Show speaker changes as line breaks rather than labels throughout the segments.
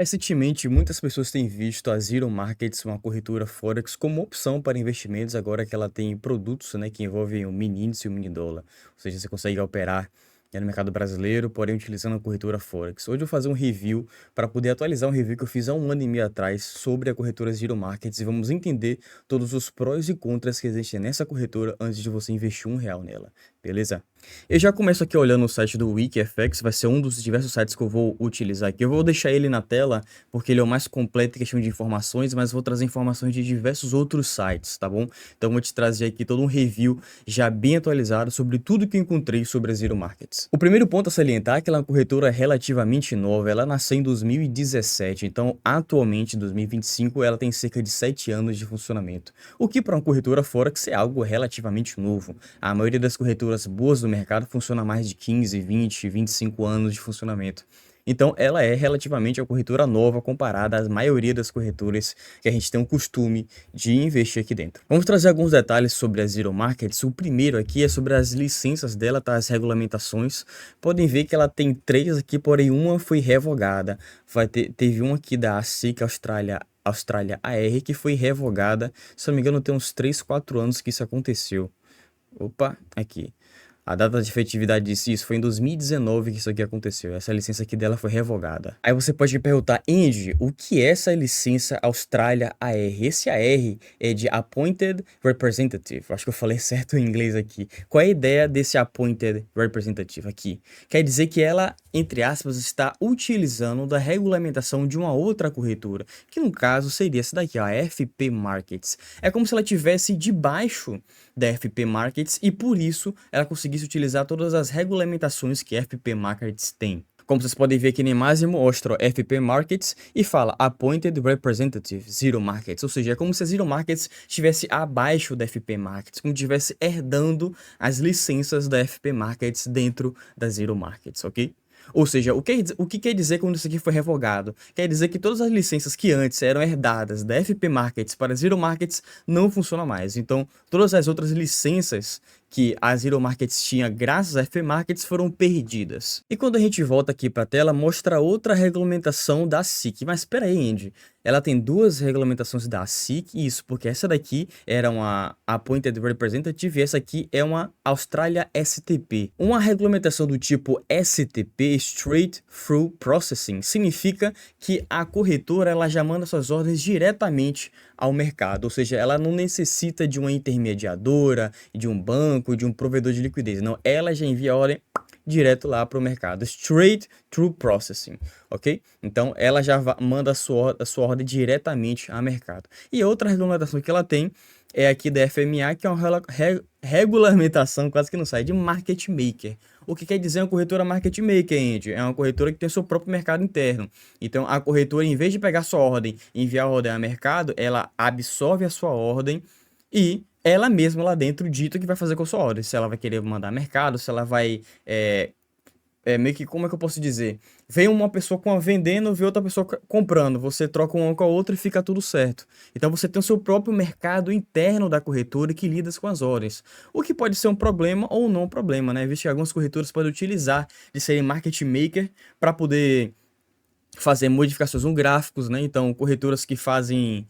Recentemente, muitas pessoas têm visto a Zero Markets, uma corretora Forex, como opção para investimentos, agora que ela tem produtos, né, que envolvem o mini índice e o mini dólar. Ou seja, você consegue operar no mercado brasileiro, porém utilizando a corretora Forex. Hoje eu vou fazer um review para poder atualizar um review que eu fiz há um ano e meio atrás sobre a corretora Zero Markets e vamos entender todos os prós e contras que existem nessa corretora antes de você investir R$ 1 nela, beleza? Eu já começo aqui olhando o site do WikiFX, vai ser um dos diversos sites que eu vou utilizar aqui. Eu vou deixar ele na tela, porque ele é o mais completo em questão de informações, mas vou trazer informações de diversos outros sites, tá bom? Então eu vou te trazer aqui todo um review já bem atualizado sobre tudo que eu encontrei sobre a Zero Markets. O primeiro ponto a salientar é que ela é uma corretora relativamente nova, ela nasceu em 2017, então atualmente, em 2025, ela tem cerca de 7 anos de funcionamento, o que para uma corretora Forex é algo relativamente novo. A maioria das corretoras boas do mercado funciona há mais de 15, 20, 25 anos de funcionamento. Então, ela é relativamente uma corretora nova comparada à maioria das corretoras que a gente tem o costume de investir aqui dentro. Vamos trazer alguns detalhes sobre a Zero Markets. O primeiro aqui é sobre as licenças dela, tá? As regulamentações. Podem ver que ela tem 3 aqui, porém uma foi revogada. Teve uma aqui da ASIC Austrália AR que foi revogada. Se não me engano, tem uns 3, 4 anos que isso aconteceu. Opa, aqui. A data de efetividade disso foi em 2019 que isso aqui aconteceu. Essa licença aqui dela foi revogada. Aí você pode me perguntar, Andy, o que é essa licença Austrália AR? Esse AR é de Appointed Representative. Acho que eu falei certo em inglês aqui. Qual é a ideia desse Appointed Representative aqui? Quer dizer que ela, entre aspas, está utilizando da regulamentação de uma outra corretora, que no caso seria essa daqui, ó, a FP Markets. É como se ela tivesse debaixo da FP Markets e por isso ela conseguisse utilizar todas as regulamentações que a FP Markets tem. Como vocês podem ver aqui na imagem, mostra FP Markets e fala Appointed Representative Zero Markets, ou seja, é como se a Zero Markets estivesse abaixo da FP Markets, como estivesse herdando as licenças da FP Markets dentro da Zero Markets, ok? Ou seja, o que quer dizer quando isso aqui foi revogado? Quer dizer que todas as licenças que antes eram herdadas da FP Markets para Zero Markets não funcionam mais. Então, todas as outras licenças que a Zero Markets tinha graças à FP Markets foram perdidas. E quando a gente volta aqui para a tela, mostra outra regulamentação da SIC. Mas espera aí, Andy. Ela tem 2 regulamentações da SIC, isso porque essa daqui era uma Appointed Representative e essa aqui é uma Australia STP. Uma regulamentação do tipo STP, Straight Through Processing, significa que a corretora ela já manda suas ordens diretamente ao mercado, ou seja, ela não necessita de uma intermediadora, de um banco, de um provedor de liquidez, não, ela já envia a ordem direto lá para o mercado, Straight Through Processing, ok? Então, ela já manda a sua ordem diretamente ao mercado. E outra regulamentação que ela tem é aqui da FMA, que é uma regulamentação, quase que não sai, de Market Maker. O que quer dizer uma corretora Market Maker, Andy? É uma corretora que tem seu próprio mercado interno. Então, a corretora, em vez de pegar sua ordem e enviar a ordem ao mercado, ela absorve a sua ordem e ela mesma lá dentro dita o que vai fazer com a sua ordem. Se ela vai querer mandar mercado, se ela vai meio que, como é que eu posso dizer? Vem uma pessoa vendendo, vê outra pessoa comprando, você troca uma com a outra e fica tudo certo. Então você tem o seu próprio mercado interno da corretora que lida com as ordens. O que pode ser um problema ou não um problema, né? Visto que algumas corretoras podem utilizar de serem market maker para poder fazer modificações no gráficos, né? Então, corretoras que fazem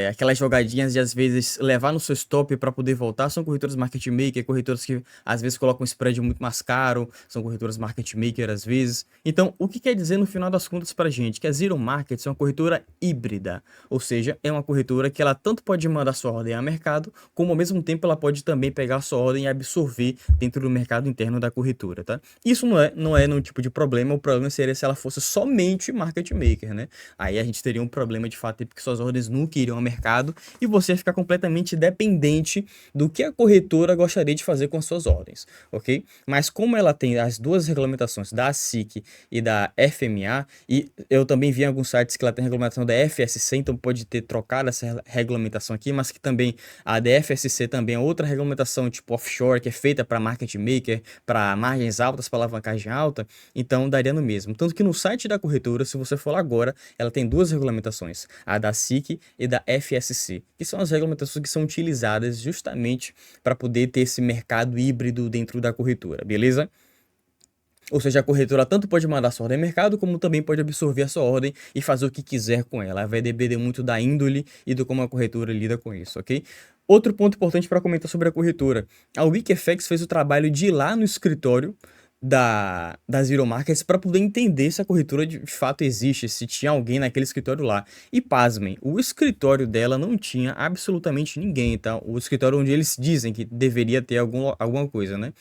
aquelas jogadinhas de às vezes levar no seu stop para poder voltar, são corretoras market maker, corretoras que às vezes colocam um spread muito mais caro, são corretoras market maker às vezes. Então, o que quer dizer no final das contas para a gente? Que a Zero Markets é uma corretora híbrida, ou seja, é uma corretora que ela tanto pode mandar sua ordem ao mercado, como ao mesmo tempo ela pode também pegar a sua ordem e absorver dentro do mercado interno da corretora, tá? Isso não é nenhum tipo de problema, o problema seria se ela fosse somente market maker, né? Aí a gente teria um problema de fato, porque suas ordens nunca iriam ao mercado e você ia ficar completamente dependente do que a corretora gostaria de fazer com suas ordens, ok? Mas como ela tem as 2 regulamentações da SIC e da FMA, e eu também vi em alguns sites que ela tem a regulamentação da FSC, então pode ter trocado essa regulamentação aqui, mas que também a da FSC também é outra regulamentação tipo offshore, que é feita para market maker, para margens altas, para alavancagem alta, então daria no mesmo. Tanto que no site da corretora, se você for lá agora, ela tem 2 regulamentações, a da SIC e da FSC, que são as regulamentações que são utilizadas justamente para poder ter esse mercado híbrido dentro da corretora, beleza? Ou seja, a corretora tanto pode mandar sua ordem ao mercado, como também pode absorver a sua ordem e fazer o que quiser com ela. Vai depender muito da índole e do como a corretora lida com isso, ok? Outro ponto importante para comentar sobre a corretora. A Wikifax fez o trabalho de ir lá no escritório da Zero Markets para poder entender se a corretora de fato existe, se tinha alguém naquele escritório lá. E pasmem, o escritório dela não tinha absolutamente ninguém, tá? O escritório onde eles dizem que deveria ter alguma coisa, né?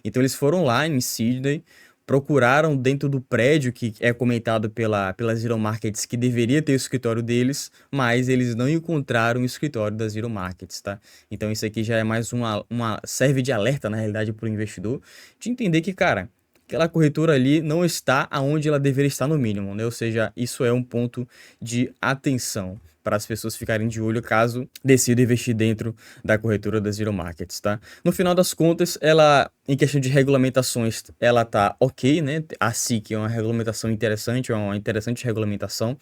Então eles foram lá em Sydney, procuraram dentro do prédio que é comentado pela Zero Markets que deveria ter o escritório deles, mas eles não encontraram o escritório da Zero Markets, tá? Então isso aqui já é mais uma serve de alerta, na realidade, para o investidor, de entender que, cara, aquela corretora ali não está aonde ela deveria estar no mínimo, né? Ou seja, isso é um ponto de atenção para as pessoas ficarem de olho caso decidam investir dentro da corretora da Zero Markets, tá? No final das contas, ela, em questão de regulamentações, ela tá ok, né? A SIC é uma regulamentação interessante, é uma interessante regulamentação.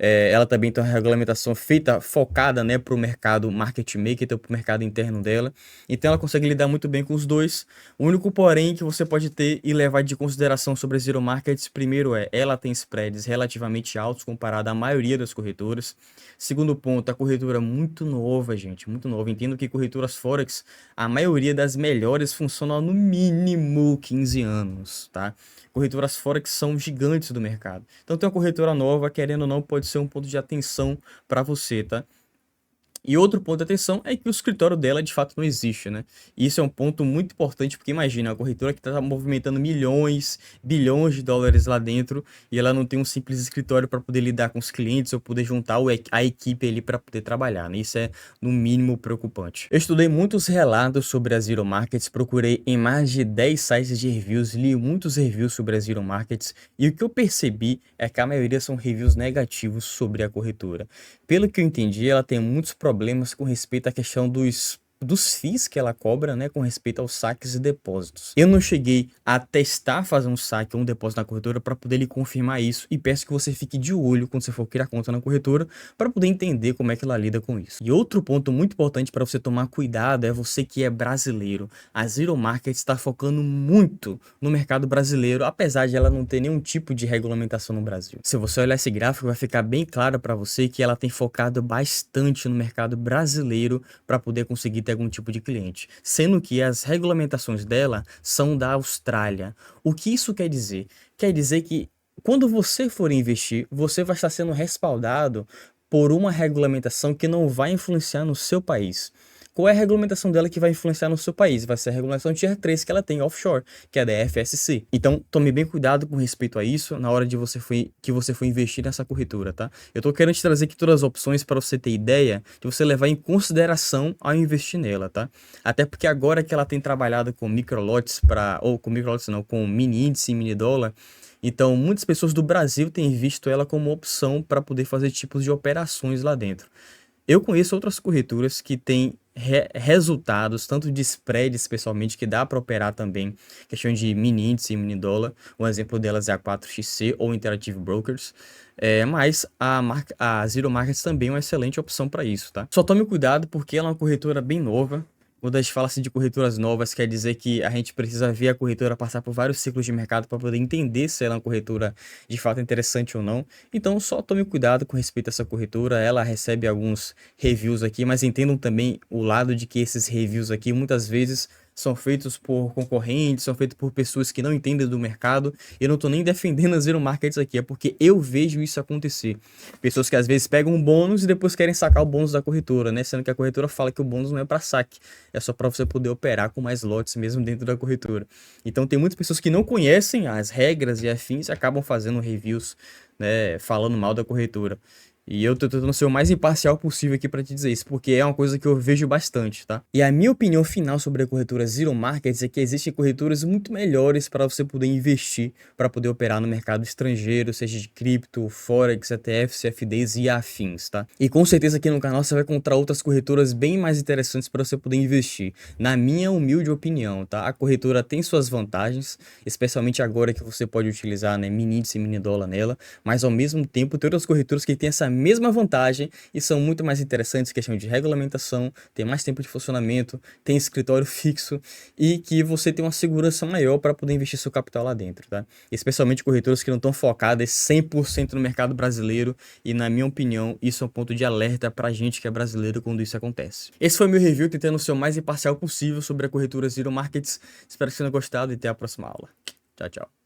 Ela também tem uma regulamentação feita, focada, né, para o mercado market maker, então para o mercado interno dela. Então ela consegue lidar muito bem com os dois. O único porém que você pode ter e levar de consideração sobre a Zero Markets, primeiro ela tem spreads relativamente altos comparada à maioria das corretoras. Segundo ponto, a corretora é muito nova, gente, muito nova. Entendo que corretoras Forex, a maioria das melhores funcionam há no mínimo 15 anos, tá? Corretoras Forex são gigantes do mercado. Então, ter uma corretora nova, querendo ou não, pode ser um ponto de atenção para você, tá? E outro ponto de atenção é que o escritório dela de fato não existe, né? E isso é um ponto muito importante, porque imagina, a corretora que está movimentando milhões, bilhões de dólares lá dentro, e ela não tem um simples escritório para poder lidar com os clientes ou poder juntar a equipe ali para poder trabalhar, né? Isso é no mínimo preocupante. Eu estudei muitos relatos sobre a Zero Markets, procurei em mais de 10 sites de reviews, li muitos reviews sobre a Zero Markets, e o que eu percebi é que a maioria são reviews negativos sobre a corretora. Pelo que eu entendi, ela tem muitos problemas com respeito à questão dos FIIs que ela cobra, né, com respeito aos saques e depósitos. Eu não cheguei a testar fazer um saque ou um depósito na corretora para poder lhe confirmar isso, e peço que você fique de olho quando você for criar conta na corretora para poder entender como é que ela lida com isso. E outro ponto muito importante para você tomar cuidado é você que é brasileiro. A Zero Market está focando muito no mercado brasileiro, apesar de ela não ter nenhum tipo de regulamentação no Brasil. Se você olhar esse gráfico, vai ficar bem claro para você que ela tem focado bastante no mercado brasileiro para poder conseguir ter algum tipo de cliente, sendo que as regulamentações dela são da Austrália. O que isso quer dizer? Quer dizer que quando você for investir, você vai estar sendo respaldado por uma regulamentação que não vai influenciar no seu país. Qual é a regulamentação dela que vai influenciar no seu país? Vai ser a regulamentação Tier 3 que ela tem offshore, que é a da FSC. Então, tome bem cuidado com respeito a isso na hora de que você for investir nessa corretora, tá? Eu tô querendo te trazer aqui todas as opções para você ter ideia de você levar em consideração ao investir nela, tá? Até porque agora que ela tem trabalhado com microlotes ou com microlotes não, com mini índice e mini dólar, então muitas pessoas do Brasil têm visto ela como opção para poder fazer tipos de operações lá dentro. Eu conheço outras corretoras que têm resultados, tanto de spread, especialmente, que dá para operar também, questão de mini índice e mini dólar. Um exemplo delas é a 4XC ou Interactive Brokers. Mas a Zero Markets também é uma excelente opção para isso, tá? Só tome cuidado porque ela é uma corretora bem nova. Quando a gente fala assim de corretoras novas, quer dizer que a gente precisa ver a corretora passar por vários ciclos de mercado para poder entender se ela é uma corretora de fato interessante ou não. Então, só tome cuidado com respeito a essa corretora. Ela recebe alguns reviews aqui, mas entendam também o lado de que esses reviews aqui muitas vezes são feitos por concorrentes, são feitos por pessoas que não entendem do mercado. Eu não estou nem defendendo a Zero Markets aqui, é porque eu vejo isso acontecer. Pessoas que às vezes pegam um bônus e depois querem sacar o bônus da corretora, né? Sendo que a corretora fala que o bônus não é para saque, é só para você poder operar com mais lotes mesmo dentro da corretora. Então tem muitas pessoas que não conhecem as regras e afins e acabam fazendo reviews, né, falando mal da corretora. E eu tô tentando ser o mais imparcial possível aqui para te dizer isso, porque é uma coisa que eu vejo bastante, tá? E a minha opinião final sobre a corretora Zero Markets é que existem corretoras muito melhores para você poder investir, para poder operar no mercado estrangeiro, seja de cripto, forex, ETFs, CFDs e afins, tá? E com certeza aqui no canal você vai encontrar outras corretoras bem mais interessantes para você poder investir. Na minha humilde opinião, tá? A corretora tem suas vantagens, especialmente agora que você pode utilizar, né, mini índice e mini dólar nela, mas ao mesmo tempo tem outras corretoras que têm essa a mesma vantagem e são muito mais interessantes em questão de regulamentação, tem mais tempo de funcionamento, tem escritório fixo e que você tem uma segurança maior para poder investir seu capital lá dentro, tá? Especialmente corretoras que não estão focadas 100% no mercado brasileiro e, na minha opinião, isso é um ponto de alerta para a gente que é brasileiro quando isso acontece. Esse foi meu review, tentando ser o mais imparcial possível sobre a corretora Zero Markets. Espero que você tenha gostado e até a próxima aula. Tchau, tchau.